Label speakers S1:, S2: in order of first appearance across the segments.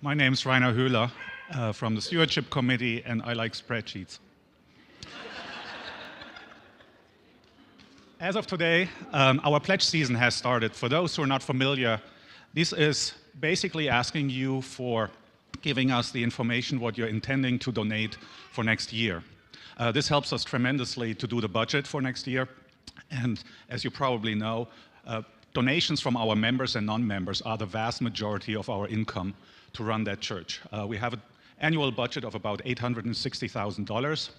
S1: My name is Rainer Höhler from the Stewardship Committee, and I like spreadsheets. As of today, our pledge season has started. For those who are not familiar, this is basically asking you for giving us the information what you're intending to donate for next year. This helps us tremendously to do the budget for next year. And as you probably know, donations from our members and non-members are the vast majority of our income to run that church. We have an annual budget of about $860,000,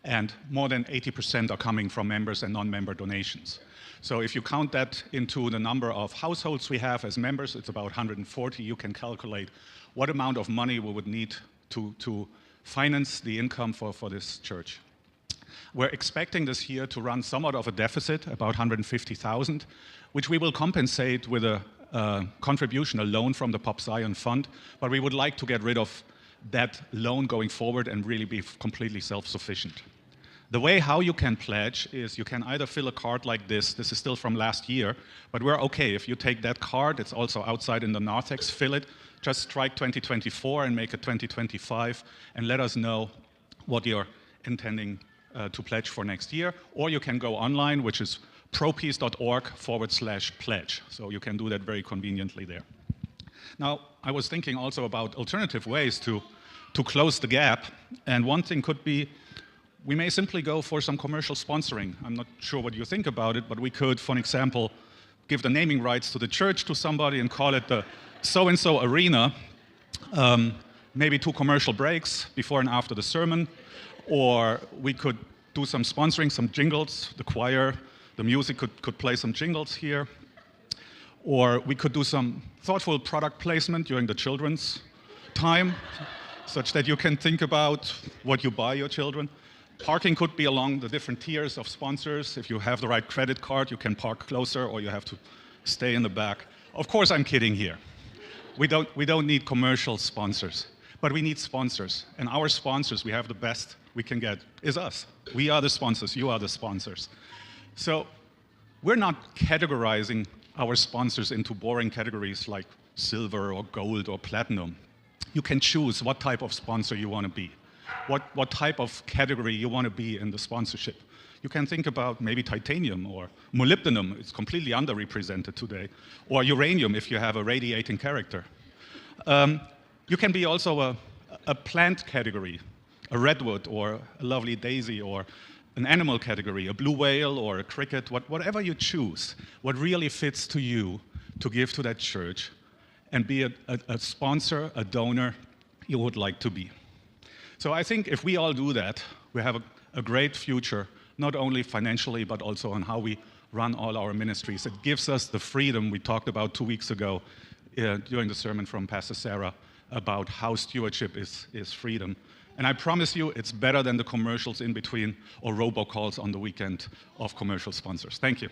S1: and more than 80% are coming from members and non-member donations. So if you count that into the number of households we have as members, it's about 140. You can calculate what amount of money we would need to finance the income for this church. We're expecting this year to run somewhat of a deficit, about $150,000, which we will compensate with a contribution, a loan from the Pop Zion Fund, but we would like to get rid of that loan going forward and really be completely self-sufficient. The way how you can pledge is you can either fill a card like this is still from last year, but we're okay if you take that card, it's also outside in the narthex, fill it, just strike 2024 and make it 2025 and let us know what you're intending to pledge for next year, or you can go online, which is propeace.org/pledge. So you can do that very conveniently there. Now, I was thinking also about alternative ways to close the gap, and one thing could be we may simply go for some commercial sponsoring. I'm not sure what you think about it, but we could, for example, give the naming rights to the church to somebody and call it the so-and-so arena, maybe 2 commercial breaks before and after the sermon, or we could do some sponsoring, some jingles, the choir, the music could play some jingles here, or we could do some thoughtful product placement during the children's time, such that you can think about what you buy your children. Parking could be along the different tiers of sponsors. If you have the right credit card, you can park closer, or you have to stay in the back. Of course, I'm kidding here. We don't need commercial sponsors, but we need sponsors. And our sponsors, we have the best we can get, is us. We are the sponsors, you are the sponsors. So we're not categorizing our sponsors into boring categories like silver or gold or platinum. You can choose what type of sponsor you want to be, what type of category you want to be in the sponsorship. You can think about maybe titanium or molybdenum, it's completely underrepresented today, or uranium if you have a radiating character. You can be also a plant category, a redwood or a lovely daisy, or an animal category, a blue whale or a cricket, whatever you choose, what really fits to you to give to that church and be a sponsor, a donor you would like to be. So I think if we all do that, we have a great future, not only financially, but also on how we run all our ministries. It gives us the freedom we talked about 2 weeks ago during the sermon from Pastor Sarah about how stewardship is freedom. And I promise you, it's better than the commercials in between or robocalls on the weekend of commercial sponsors. Thank you.